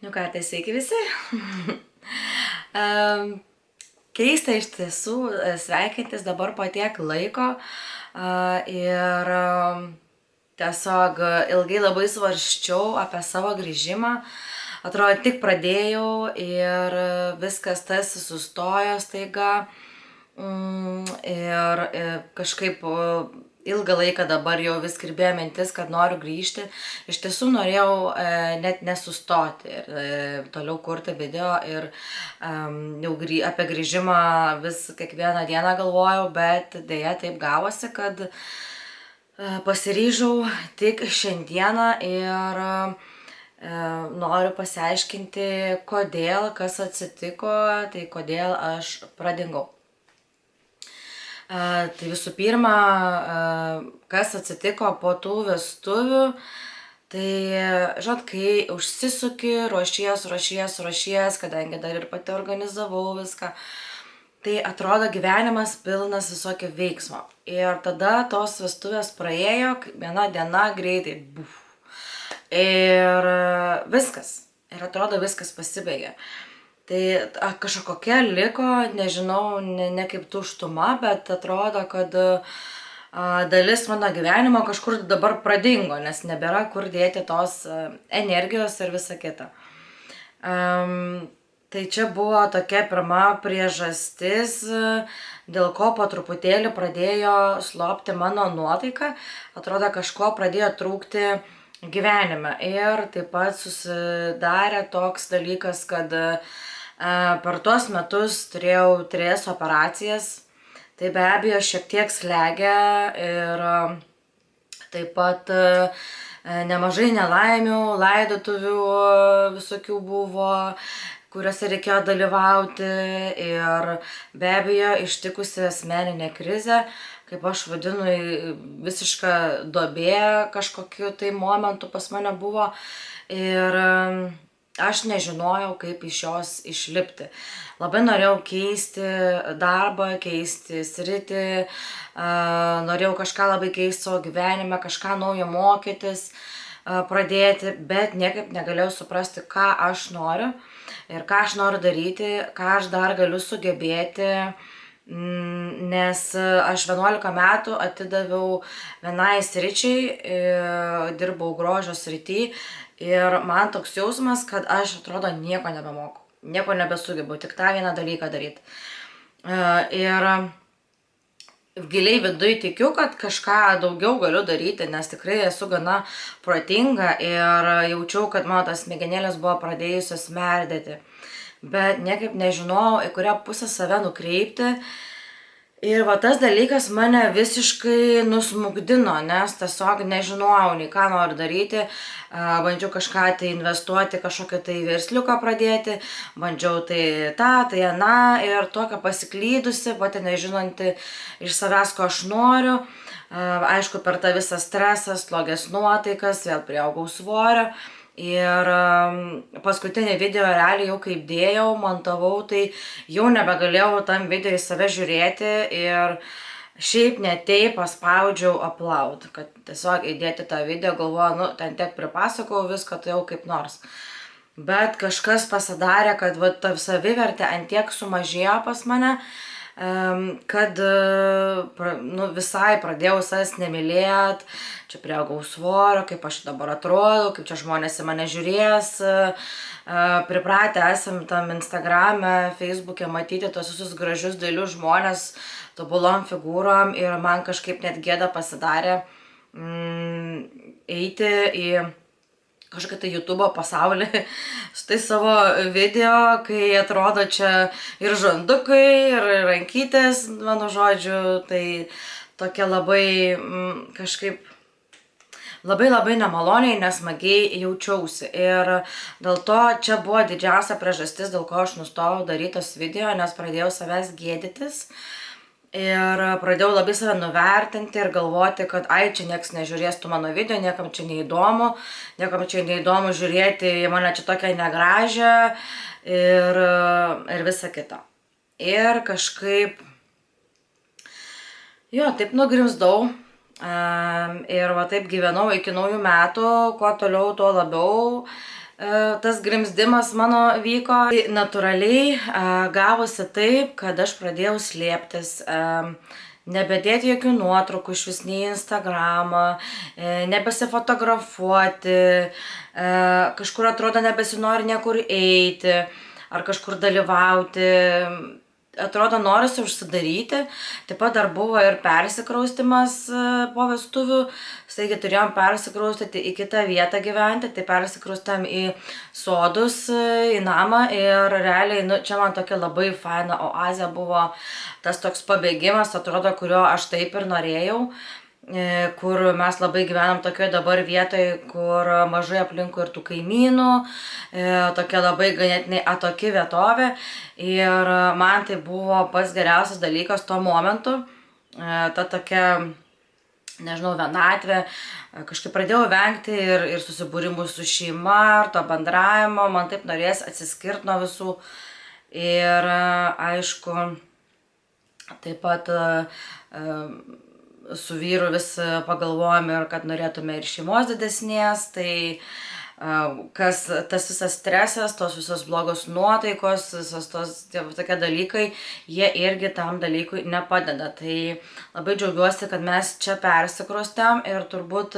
Nu ką, tai sveiki visi. Em, Keista iš tiesų sveikintis dabar po tiek laiko ir tiesiog ilgai labai svarsčiau apie savo grįžimą. Atrodo, tik pradėjau ir viskas tarsi sustojo staiga. Ir kažkaip ilgą laiką dabar jau vis kirbėjo mintis, kad noriu grįžti. Iš tiesų norėjau net nesustoti ir toliau kurti video ir jau apie grįžimą vis kiekvieną dieną galvojau, bet dėja taip gavosi, kad pasiryžau tik šiandieną ir noriu pasiaiškinti, kodėl, kas atsitiko, tai kodėl aš pradingau. Tai visų pirma, kas atsitiko po tų vestuvių, tai, žinot, kai užsisuki, ruošies, kadangi dar ir pati organizavau viską, tai atrodo gyvenimas pilnas visokio veiksmo. Ir tada tos vestuvės praėjo, viena diena greitai, buf. Ir viskas. Ir atrodo viskas pasibaigė. Tai kažkokia liko, nežinau, ne kaip tuštuma, bet atrodo, kad dalis mano gyvenimo kažkur dabar pradingo, nes nebėra kur dėti tos energijos ir visa kita. Tai čia buvo tokia pirma priežastis, dėl ko po truputėlį pradėjo slopti mano nuotaika. Atrodo, kažko pradėjo trūkti gyvenime. Ir taip pat susidarė toks dalykas, kad per tuos metus turėjau 3 operacijas, tai be abejo šiek tiek slegia ir taip pat nemažai nelaimių, laidotuvių visokių buvo, kuriuose reikėjo dalyvauti ir be abejo ištikusi asmeninė krizė, kaip aš vadinu, visiška duobė kažkokiu tai momentu pas mane buvo ir aš nežinojau, kaip iš jos išlipti. Labai norėjau keisti darbą, keisti sritį, norėjau kažką labai keisti savo gyvenime, kažką naujo mokytis, pradėti, bet niekaip negalėjau suprasti, ką aš noriu ir ką aš noriu daryti, ką aš dar galiu sugebėti, nes aš 11 metų atidaviau vienai sričiai, dirbau grožio srity ir man toks jausmas, kad aš atrodo nieko nebemoku, nieko nebesugebu, tik tą vieną dalyką daryti. Ir giliai viduj tikiu, kad kažką daugiau galiu daryti, nes tikrai esu gana protinga ir jaučiau, kad mano tas smegenėlės buvo pradėjusios merdėti. Bet niekaip nežinojau, į kurią pusę save nukreipti. Ir va tas dalykas mane visiškai nusmukdino, nes tiesiog nežinojau, nei ką noriu daryti. Bandžiau kažką tai investuoti, kažkokią tai versliuką pradėti, bandžiau tai tą, tai aną ir tokia pasiklydusi, pati nežinanti iš savęs, ko aš noriu. Aišku, per tą visą stresą, slogias nuotaikas, vėl prieaugau svorio. Ir paskutinį video realiai jau kaip dėjau, montavau, tai jau nebegalėjau tam video į save žiūrėti ir šiaip netei paspaudžiau upload, kad tiesiog įdėti tą video, galvoju, ten tiek pripasakau viską, tai jau kaip nors. Bet kažkas pasidarė, kad ta savivertė antiek sumažėjo pas mane, kad visai pradėjau savęs nemylėt, čia prieaugau svorio, kaip aš dabar atrodau, kaip čia žmonės į mane žiūrės, pripratę esam tam Instagrame, Facebook'e matyti tos visus gražius dailius žmonės, tobulom figūrom ir man kažkaip net gėda pasidarė eiti į kažkokią tai YouTube'o pasaulį su tai savo video, kai atrodo čia ir žandukai, ir rankytės, mano žodžiu, tai tokia labai kažkaip labai nemaloniai, nesmagiai jaučiausi. Ir dėl to čia buvo didžiausia priežastis, dėl ko aš nustojau daryti tos video, nes pradėjau savęs gėdytis. Ir pradėjau labai save nuvertinti ir galvoti, kad čia nieks nežiūrės tų mano video, niekam čia neįdomu, žiūrėti į mane čia tokią negražią ir visa kita. Ir kažkaip, taip nugrimzdau ir va taip gyvenau iki naujų metų, kuo toliau, tuo labiau. tas grimzdimas mano vyko. Tai natūraliai gavosi taip, kad aš pradėjau slėptis, nebedėti jokių nuotraukų iš vis nei į Instagramą, nebesifotografuoti, kažkur atrodo nebesinori niekur eiti ar kažkur dalyvauti. Atrodo, norisi užsidaryti. Taip pat dar buvo ir persikraustimas po vestuvių. Taigi turėjom persikraustyti į kitą vietą gyventi. Tai persikraustėm į sodus, į namą. Ir realiai, čia man tokia labai faina oazė buvo tas toks pabėgimas, atrodo, kurio aš taip ir norėjau. Kur mes labai gyvenam tokioje dabar vietoje, kur mažai aplinkui ir tų kaimynų, tokia labai ganėtinai atoki vietovė. Ir man tai buvo pats geriausias dalykas tuo momentu, ta tokia, nežinau, vienatvė. Kažkaip pradėjau vengti ir susibūrimų su šeima, ir to bendravimo, man taip norės atsiskirti nuo visų. Ir aišku, taip pat su vyru vis pagalvojom ir kad norėtume ir šeimos didesnės, tai tas visas stresas, tos visos blogos nuotaikos, visos tos tokie dalykai, jie irgi tam dalykui nepadeda. Tai labai džiaugiuosi, kad mes čia persikraustėm ir turbūt,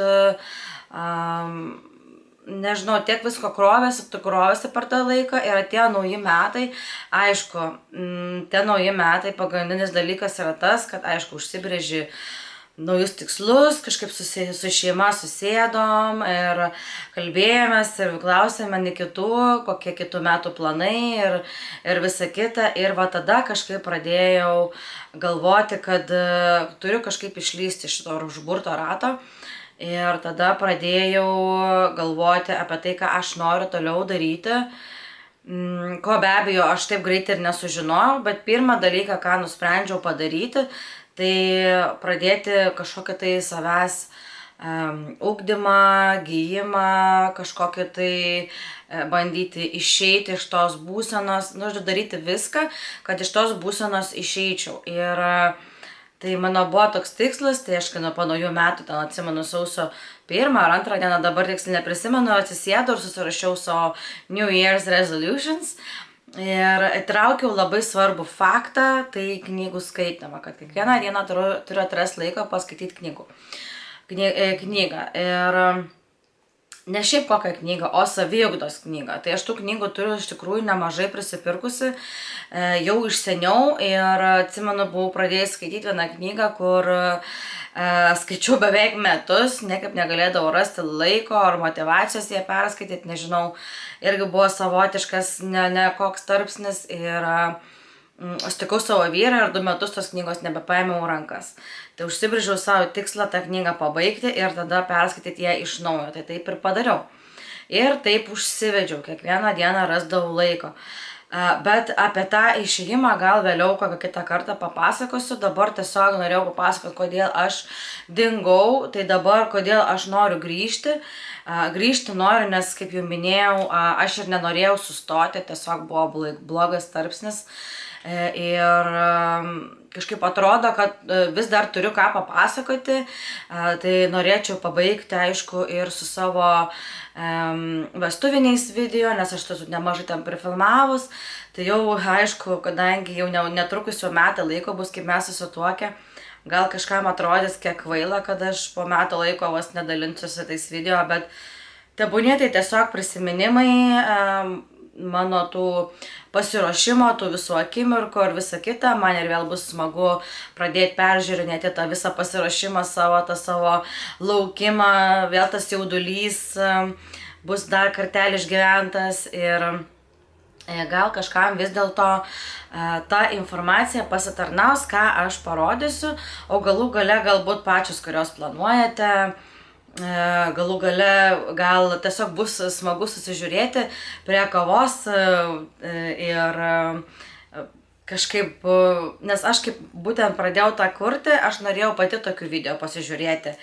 nežinau, tiek visko krovėsi per tą laiką ir atėjo nauji metai. Aišku, tie nauji metai pagrindinis dalykas yra tas, kad aišku užsibrėži naujus tikslus, kažkaip su šeima susėdom ir kalbėjomės ir klausėme vieni kitų, kokie kitų metų planai ir visa kita. Ir va tada kažkaip pradėjau galvoti, kad turiu kažkaip išlysti iš to užburto rato. Ir tada pradėjau galvoti apie tai, ką aš noriu toliau daryti. Ko be abejo aš taip greitai ir nesužinojau, bet pirmą dalyką, ką nusprendžiau padaryti, tai pradėti kažkokią tai savęs ugdymą, gijimą, kažkokią tai bandyti išeiti iš tos būsenos, daryti viską, kad iš tos būsenos išeičiau. Ir tai mano buvo toks tikslas, tai aš po naujų metų, ten atsimenu sausio 1 ar 2 dieną, dabar tiksliai neprisimenu, atsisėdau ir susirašiau savo New Year's Resolutions. Ir įtraukiau labai svarbų faktą, tai knygų skaitymą, kad kiekvieną dieną turiu atrasti laiko paskaityti knygą. Ir ne šiaip kokią knygą, o saviugdos knygą. Tai aš tų knygų turiu iš tikrųjų nemažai prisipirkusi, jau iš seniau. Ir atsimenu, buvau pradėjęs skaityti vieną knygą, kur skaičiau beveik metus, niekaip negalėdavau rasti laiko ar motyvacijos ją perskaityti, nežinau, irgi buvo savotiškas ne koks tarpsnis. Ir aš sutikau savo vyrą ir 2 metus tos knygos nebepaėmiau rankas. Tai užsibrėžiau savo tikslą tą knygą pabaigti ir tada perskaityti ją iš naujo. Tai taip ir padariau. Ir taip užsivedžiau, kiekvieną dieną rasdavau laiko. Bet apie tą išėjimą gal vėliau kokią kitą kartą papasakosiu. Dabar tiesiog norėjau papasakoti, kodėl aš dingau, tai dabar kodėl aš noriu grįžti. Grįžti noriu, nes, kaip jau minėjau, aš ir nenorėjau sustoti, tiesiog buvo blogas tarpsnis. Ir kažkaip atrodo, kad vis dar turiu ką papasakoti, tai norėčiau pabaigti, aišku, ir su savo vestuviniais video, nes aš esu nemažai tam prifilmavus. Tai jau, aišku, kadangi jau netrukus jau metai laiko bus, kaip mes susituokę, gal kažkam atrodys kiek kvaila, kad aš po metų laiko vos nedalinsiuosi tais video, bet tebūnie tai tiesiog prisiminimai mano tų pasiruošimo, tų visų akimirkų ir visa kita. Man ir vėl bus smagu pradėti peržiūrinėti tą visą pasiruošimą, tą savo laukimą, vėl tas jaudulys bus dar kartelį išgyventas. Ir gal kažkam vis dėlto ta informacija pasitarnaus, ką aš parodysiu, o galų gale galbūt pačios, kurios planuojate, galų gale gal tiesiog bus smagu susižiūrėti prie kavos ir kažkaip, nes aš kaip būtent pradėjau tą kurti, aš norėjau pati tokių video pasižiūrėti,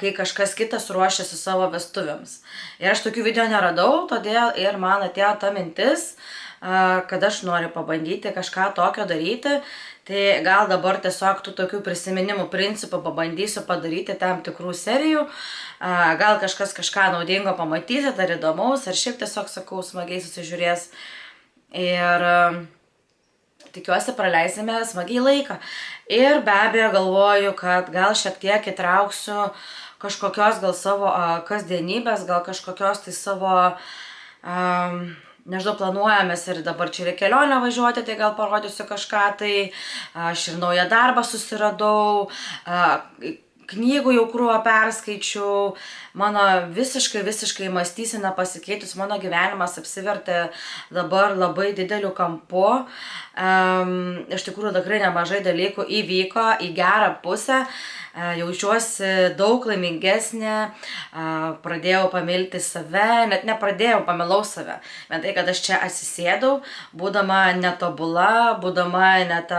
kai kažkas kitas ruošiasi savo vestuvėms. Ir aš tokių video neradau, todėl ir man atėjo ta mintis, kad aš noriu pabandyti kažką tokio daryti. Tai gal dabar tiesiog tų tokių prisiminimų principų pabandysiu padaryti tam tikrų serijų. Gal kažkas kažką naudingo pamatysit, ar įdomaus, ar šiaip tiesiog, sakau, smagiai susižiūrės. Ir tikiuosi praleisime smagiai laiką. Ir be abejo galvoju, kad gal šiek tiek įtrauksiu kažkokios gal savo kasdienybės, gal kažkokios tai savo, nežinau, planuojamės ir dabar čia reikia kelionę važiuoti, tai gal parodysiu kažką, tai aš ir naują darbą susiradau, knygų jau krūvą perskaičiau, mano visiškai mąstysena pasikeitus, mano gyvenimas apsivertė dabar labai dideliu kampu. Iš tikrųjų tikrai nemažai dalykų įvyko į gerą pusę, jaučiuosi daug laimingesnė, pradėjau pamilti save, net nepradėjau, pamilau save. Vien tai, kad aš čia atsisėdau, būdama netobula, būdama net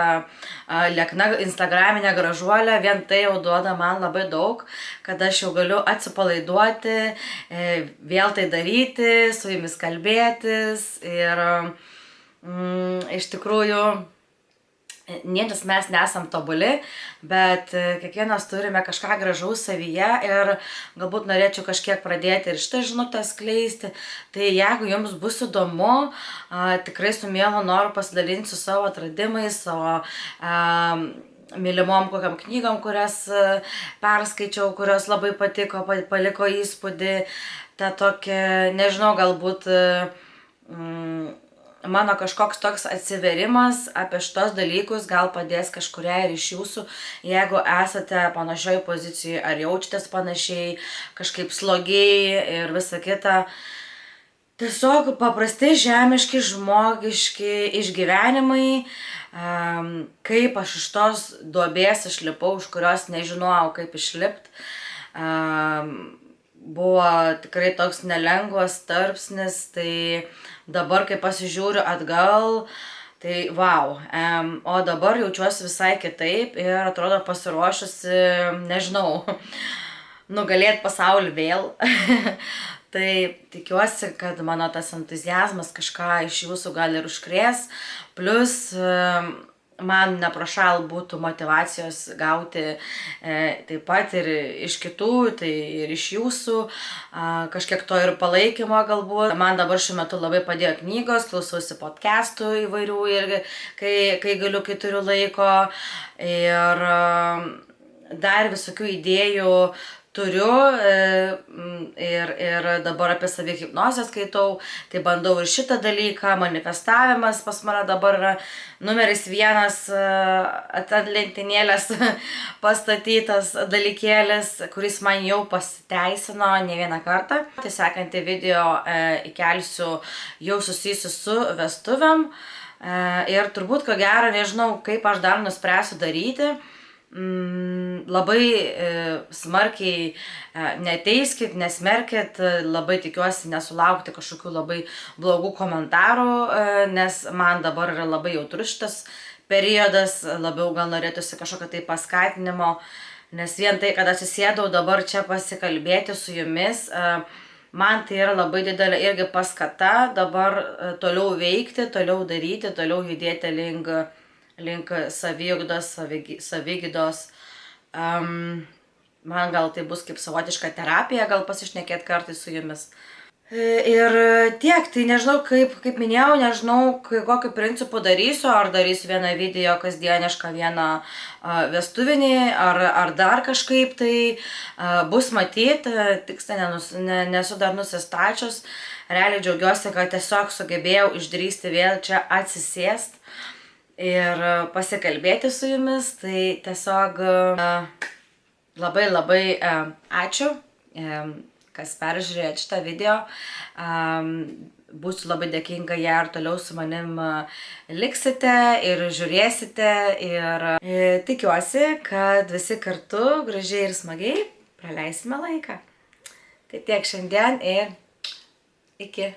liekna instagraminė gražuolė, vien tai jau duoda man labai daug, kad aš jau galiu atsipalaiduoti, vėl tai daryti, su jumis kalbėtis ir iš tikrųjų niekas mes nesam tobuli, bet kiekvienas turime kažką gražaus savyje ir galbūt norėčiau kažkiek pradėti ir šitą žinutę skleisti. Tai jeigu jums bus įdomu, tikrai su mielu noru pasidalinsiu savo atradimais, savo mylimom kokiam knygom, kurias perskaičiau, kurios labai patiko, paliko įspūdį. Ta tokia, nežinau, galbūt mano kažkoks toks atsiverimas apie šitos dalykus gal padės kažkuriai iš jūsų, jeigu esate panašioj pozicijoje ar jaučiatės panašiai, kažkaip slogiai ir visa kita. Tiesiog paprasti, žemiški, žmogiški išgyvenimai, kaip aš iš tos duobės išlipau, iš kurios nežinojau, kaip išlipti. Buvo tikrai toks nelengvas tarpsnis, tai dabar, kai pasižiūriu atgal, tai wow. O dabar jaučiuosi visai kitaip ir atrodo pasiruošusi, nežinau, nugalėti pasaulį vėl. Tai tikiuosi, kad mano tas entuziazmas kažką iš jūsų gal ir užkrės. Plus man neprašal būtų motyvacijos gauti taip pat ir iš kitų, tai ir iš jūsų, kažkiek to ir palaikymo galbūt. Man dabar šiuo metu labai padėjo knygos, klausausi podcastų įvairių irgi, kai galiu, kai turiu laiko. Ir dar visokių idėjų turiu ir dabar apie savihipnozę skaitau, tai bandau ir šitą dalyką, manifestavimas pas mane dabar yra numeris 1 ant lentynėlės pastatytas dalykėlis, kuris man jau pasiteisino ne vieną kartą. Tai sekantį video įkelsiu jau susijusiu su vestuvėm ir turbūt ko gero nežinau, kaip aš dar nuspręsiu daryti. Labai smarkiai neteiskit, nesmerkit, labai tikiuosi nesulaukti kažkokių labai blogų komentarų, nes man dabar yra labai jautrus šitas periodas, labiau gal norėtųsi kažkokio tai paskatinimo, nes vien tai, kad atsisėdau dabar čia pasikalbėti su jumis, man tai yra labai didelė irgi paskata dabar toliau veikti, toliau daryti, toliau judėti link saviugdos, savigydos. Man gal tai bus kaip savotiška terapija, gal pasišnekėti kartais su jumis. Ir tiek, tai nežinau, kaip minėjau, nežinau, kokiu principu darysiu, ar darysiu vieną video kasdienišką, vieną vestuvinį, ar dar kažkaip tai bus matyti, tiksliai nesu dar nusistačius. Realiai džiaugiuosi, kad tiesiog sugebėjau išdrįsti vėl čia atsisėst ir pasikalbėti su jumis, tai tiesiog labai ačiū, kas peržiūrėjot šitą video. Būsiu labai dėkinga, jei ir toliau su manim liksite ir žiūrėsite ir tikiuosi, kad visi kartu gražiai ir smagiai praleisime laiką. Tai tiek šiandien ir iki.